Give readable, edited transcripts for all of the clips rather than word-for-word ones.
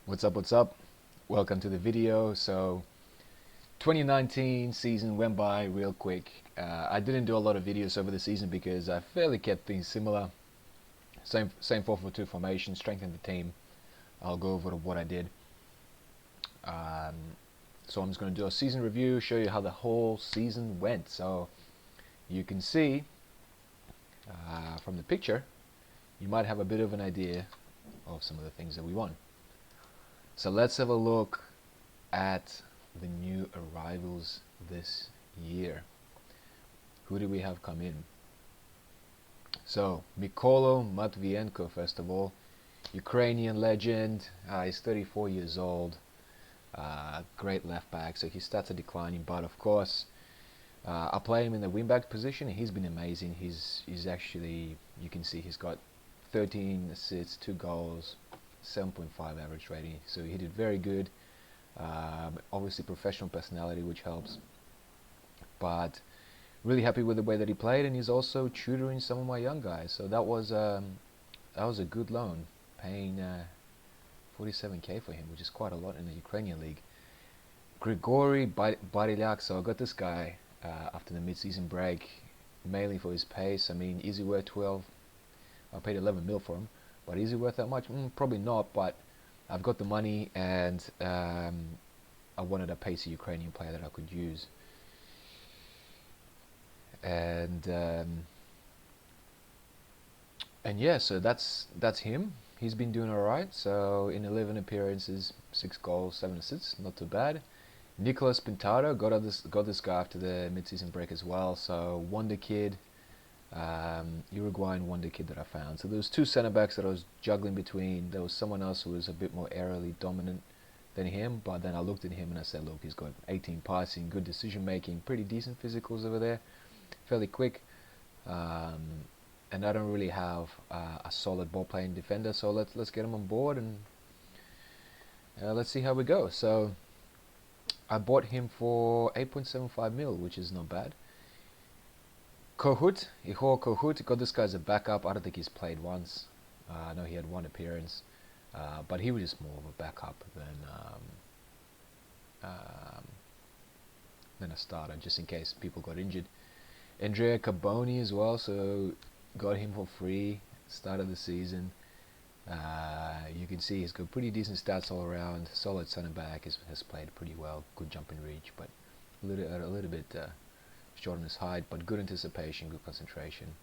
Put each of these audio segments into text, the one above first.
What's up, what's up? Welcome to the video. So 2019 season went by real quick. I didn't do a lot of videos over the season because I fairly kept things similar. Same 4-4-2 formation, strengthen the team. I'll go over what I did. Um, so I'm just going to do a season review, show you how the whole season went. So you can see from the picture, you might have a bit of an idea of some of the things that we won. So let's have a look at the new arrivals this year. Who do we have come in? So Mykolo Matvienko, first of all, Ukrainian legend. He's 34 years old. Great left back, so his stats are declining, but of course I play him in the wingback position. He's been amazing. He's actually, you can see he's got 13 assists, 2 goals, 7.5 average rating, so he did very good. Obviously professional personality, which helps, but really happy with the way that he played, and he's also tutoring some of my young guys, so that was a good loan, paying 47k for him, which is quite a lot in the Ukrainian league. Grigory Barilyak, so I got this guy after the mid-season break, mainly for his pace. I mean, is he worth 12? I paid 11 mil for him, but is he worth that much? Probably not, but I've got the money, and I wanted a pacey Ukrainian player that I could use. And yeah, so that's him. He's been doing alright. So in 11 appearances, 6 goals, 7 assists, not too bad. Nicolas Pintado got this guy after the mid-season break as well. So wonder kid, Uruguayan wonder kid that I found. So there was 2 centre backs that I was juggling between. There was someone else who was a bit more aerially dominant than him, but then I looked at him and I said, look, he's got 18 passing, good decision making, pretty decent physicals over there, fairly quick, and I don't really have a solid ball playing defender, so let's get him on board, and let's see how we go. So I bought him for 8.75 mil, which is not bad. Ihor Kohut, got this guy as a backup. I don't think he's played once. I know he had 1 appearance, but he was just more of a backup than a starter, just in case people got injured. Andrea Carboni as well, so got him for free, start of the season. You can see he's got pretty decent stats all around, solid centre back, has played pretty well, good jumping reach, but a little bit short on his height, but good anticipation, good concentration,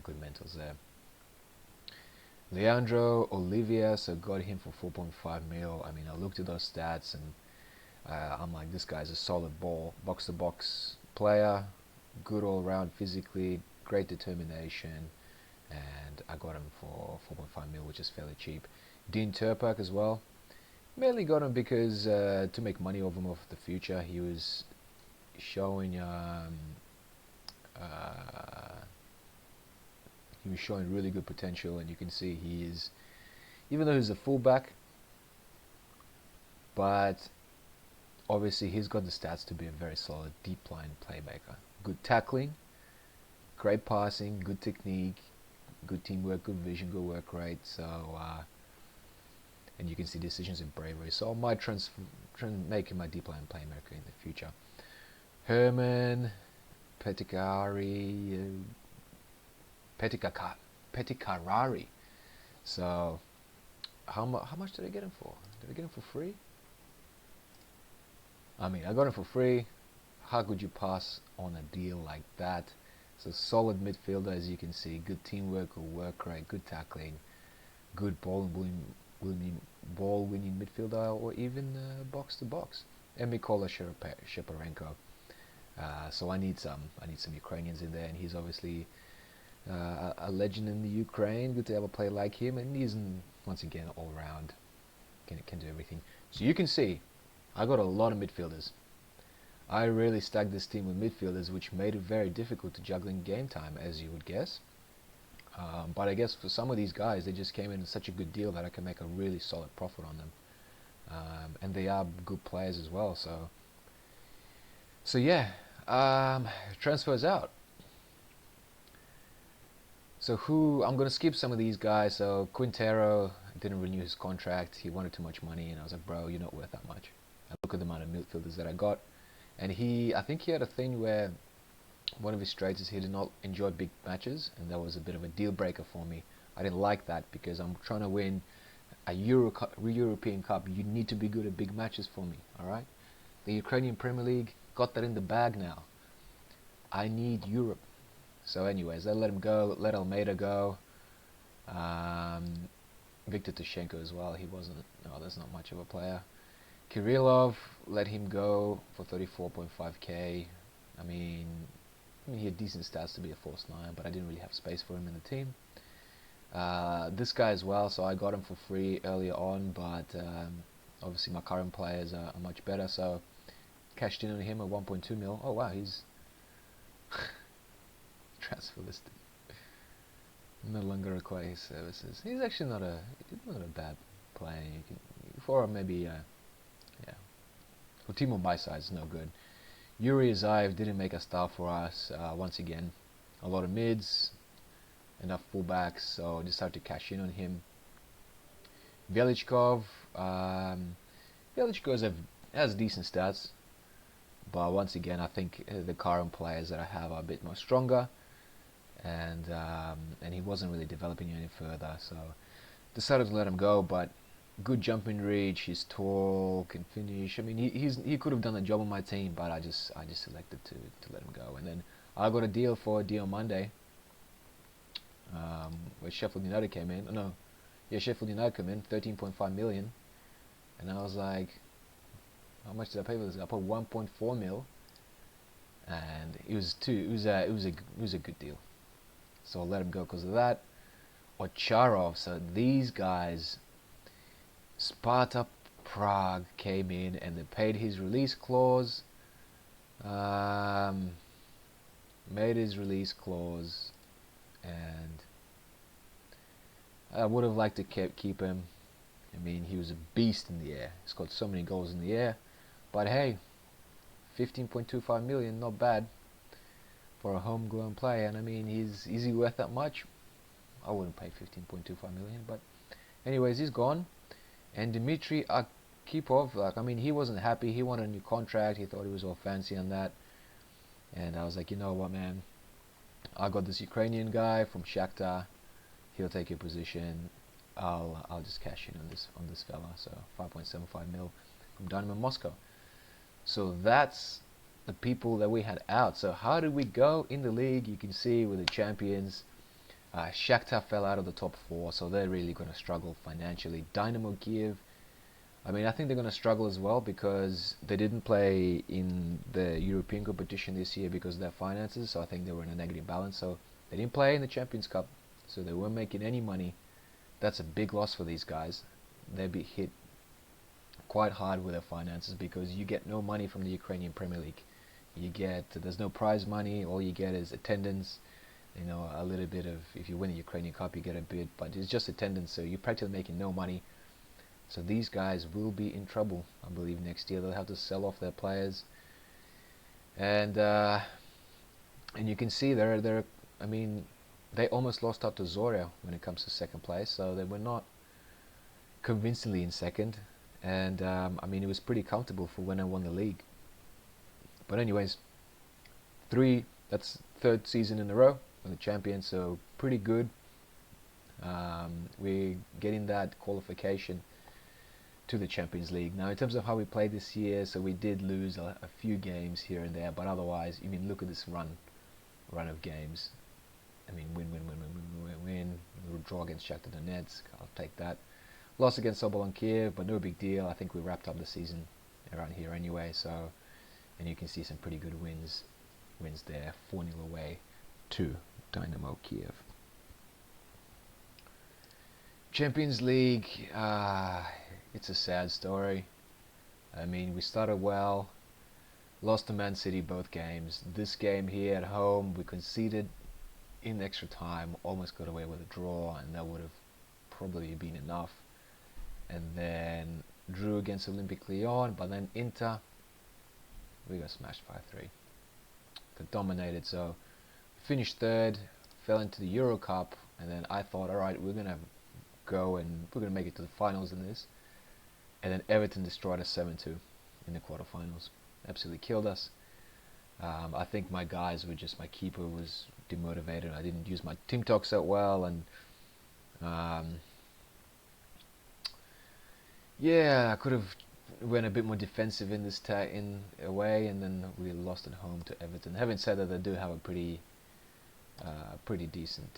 good mentals there. Leandro Olivia, so got him for 4.5 mil. I mean, I looked at those stats and I'm like, this guy's a solid box-to-box player, good all around physically, great determination, and I got him for 4.5 mil, which is fairly cheap. Dean Turpak as well, mainly got him because to make money off him of the future. He was showing really good potential, and you can see he is, even though he's a fullback, but obviously he's got the stats to be a very solid deep line playmaker. Good tackling, great passing, good technique, good teamwork, good vision, good work rate. So and you can see decisions in bravery. So I might make him my deep line playmaker in the future. Herman Petikarari. So how much did I get him for? Did I get him for free? I mean, I got him for free. How could you pass on a deal like that? So solid midfielder, as you can see, good teamwork, good work rate, good tackling, good ball winning midfielder, or even box to box. And Mykola Sheparenko. So I need some Ukrainians in there, and he's obviously a legend in the Ukraine. Good to have a player like him, and he's once again all round, can do everything. So you can see, I got a lot of midfielders. I really stacked this team with midfielders, which made it very difficult to juggle in game time, as you would guess. But I guess for some of these guys, they just came in at such a good deal that I can make a really solid profit on them. And they are good players as well. So yeah, transfers out. So I'm going to skip some of these guys. So Quintero, didn't renew his contract. He wanted too much money, and I was like, bro, you're not worth that much. I look at the amount of midfielders that I got, and I think he had a thing where one of his traits is he did not enjoy big matches, and that was a bit of a deal breaker for me. I didn't like that because I'm trying to win a European Cup. You need to be good at big matches for me, all right? The Ukrainian Premier League got that in the bag now. I need Europe. So anyways, they let him go, let Almeida go. Victor Tashenko as well. He wasn't, no, that's not much of a player. Kirillov, let him go for 34.5k. I mean, he had decent stats to be a false nine, but I didn't really have space for him in the team. This guy as well, so I got him for free earlier on, but obviously my current players are much better, so cashed in on him at 1.2 mil. Oh wow, he's transfer listed. No longer require his services. He's actually not a bad player. For maybe yeah. For team on my side is no good. Yuri Azaev didn't make a star for us once again. A lot of mids, enough fullbacks, so I decided to cash in on him. Velichkov has decent stats, but once again I think the current players that I have are a bit more stronger, and he wasn't really developing any further, so decided to let him go. But good jumping reach, he's tall, can finish. I mean, he could have done the job on my team, but I just selected to let him go. And then I got a deal for Dio Monday, where Sheffield United came in. Sheffield United came in 13.5 million, and I was like, how much did I pay for this? I put 1.4 mil, and it was a good deal. So I let him go because of that. Ocharov. So these guys, Sparta Prague came in and they paid his release clause. Made his release clause, and I would have liked to keep him. I mean, he was a beast in the air. He scored so many goals in the air. But hey, 15.25 million, not bad for a homegrown player. And I mean, is he worth that much? I wouldn't pay 15.25 million. But anyways, he's gone. And Dmitry Akipov, like, I mean, he wasn't happy. He wanted a new contract. He thought he was all fancy on that. And I was like, you know what, man? I got this Ukrainian guy from Shakhtar. He'll take your position. I'll just cash in on this fella. So 5.75 mil from Dynamo Moscow. So that's the people that we had out. So how did we go in the league? You can see we're the champions. Shakhtar fell out of the top 4, so they're really going to struggle financially. Dynamo Kiev, I mean, I think they're going to struggle as well because they didn't play in the European competition this year because of their finances, so I think they were in a negative balance. So they didn't play in the Champions Cup, so they weren't making any money. That's a big loss for these guys. They'll be hit quite hard with their finances because you get no money from the Ukrainian Premier League. There's no prize money, all you get is attendance. You know, a little bit of, if you win the Ukrainian Cup, you get a bit, but it's just attendance, so you're practically making no money. So these guys will be in trouble, I believe, next year. They'll have to sell off their players, and you can see I mean, they almost lost out to Zorya when it comes to second place, so they were not convincingly in second, and I mean, it was pretty comfortable for when I won the league. But anyways, that's third season in a row. The champions, so pretty good. We're getting that qualification to the Champions League. Now, in terms of how we played this year, so we did lose a few games here and there, but otherwise, I mean, look at this run of games. I mean, win. We'll draw against Shakhtar Donetsk. I'll take that. Loss against Sobolon Kiev, but no big deal. I think we wrapped up the season around here anyway. So, and you can see some pretty good wins there. 4-0 away to Dynamo Kiev. Champions League, it's a sad story. I mean, we started well, lost to Man City both games. This game here at home, we conceded in extra time, almost got away with a draw, and that would have probably been enough. And then drew against Olympique Lyon, but then Inter, we got smashed 5-3. Got dominated, so finished third, fell into the Euro Cup, and then I thought, alright, we're going to go and we're going to make it to the finals in this. And then Everton destroyed us 7-2 in the quarterfinals. Absolutely killed us. I think my keeper was demotivated. I didn't use my team talk so well, and yeah, I could have went a bit more defensive in this in away, and then we lost at home to Everton. Having said that, they do have a pretty decent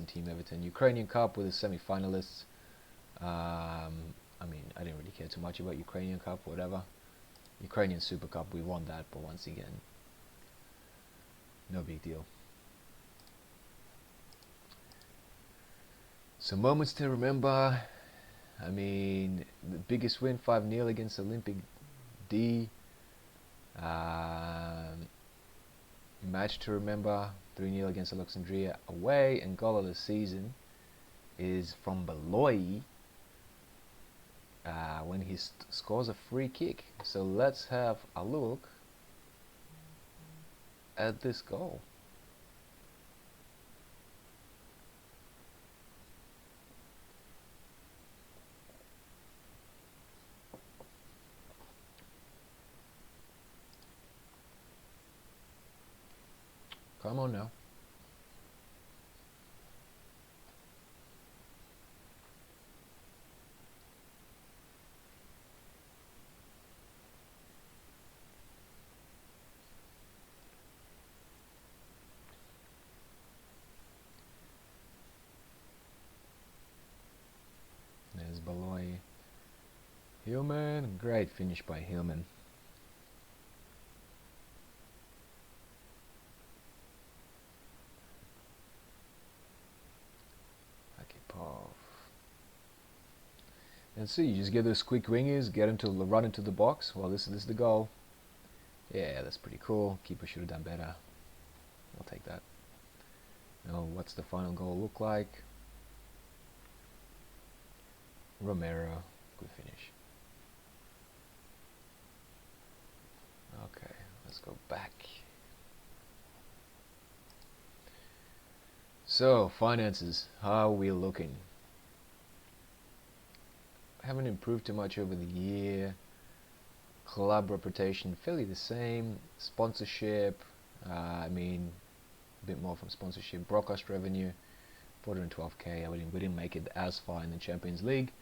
team, Everton. Ukrainian Cup with the semi-finalists. I mean, I didn't really care too much about Ukrainian Cup, whatever. Ukrainian Super Cup, we won that, but once again, no big deal. So moments to remember. I mean, the biggest win, 5-0 against Olympic D. Match to remember, 3-0 against Alexandria away, and goal of the season is from Beloy when he scores a free kick. So let's have a look at this goal. Come on now. There's Beloy. Hillman, great finish by Hillman. And see, you just get those quick wingers, get them to run into the box. Well, this is the goal. Yeah, that's pretty cool. Keeper should have done better. I'll take that. Now, what's the final goal look like? Romero, good finish. Okay, let's go back. So, finances, how are we looking? Haven't improved too much over the year. Club reputation fairly the same. Sponsorship, I mean, a bit more from sponsorship. Broadcast revenue, 412k. We didn't make it as far in the Champions League.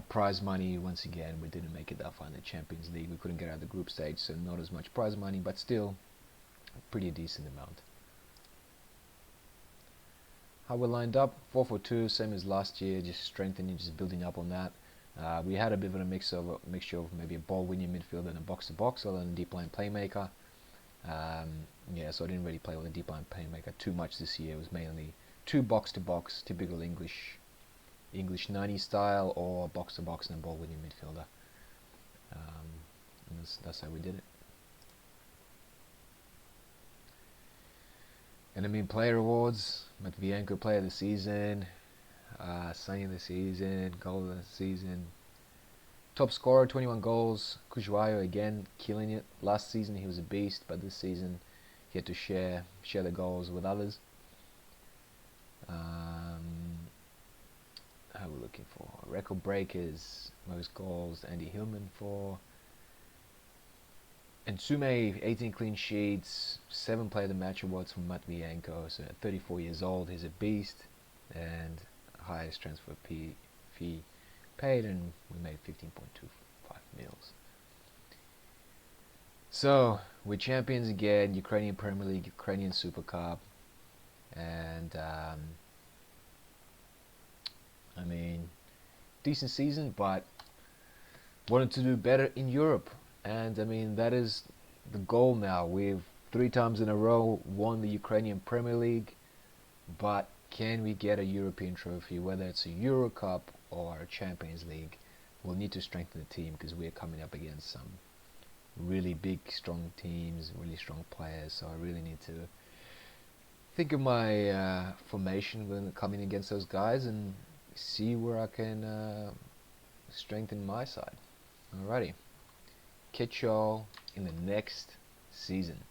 Prize money, once again, we didn't make it that far in the Champions League. We couldn't get out of the group stage, so not as much prize money, but still a pretty decent amount. How we lined up, 4-4-2, same as last year, just strengthening, just building up on that. We had a bit of a mixture of maybe a ball-winning midfield and a box-to-box, or then a deep-line playmaker. Yeah, so I didn't really play with a deep-line playmaker too much this year. It was mainly 2 box-to-box, typical English 90s style, or box-to-box and a ball-winning midfielder. And that's how we did it. And I mean, player awards, Matvienko player of the season, Sunny of the season, goal of the season, top scorer, 21 goals, Kujwayo again killing it. Last season he was a beast, but this season he had to share the goals with others. How are we looking for? Record breakers, most goals, Andy Hillman for. And Tsume, 18 clean sheets, 7 player of the match awards from Matvienko. So at 34 years old, he's a beast, and highest transfer fee paid, and we made 15.25 mils. So we're champions again, Ukrainian Premier League, Ukrainian Super Cup, and I mean, decent season, but wanted to do better in Europe. And I mean, that is the goal now. We've 3 times in a row won the Ukrainian Premier League, but can we get a European trophy, whether it's a Euro Cup or a Champions League? We'll need to strengthen the team because we're coming up against some really big, strong teams, really strong players. So I really need to think of my formation when coming against those guys and see where I can strengthen my side. Alrighty. Catch y'all in the next season.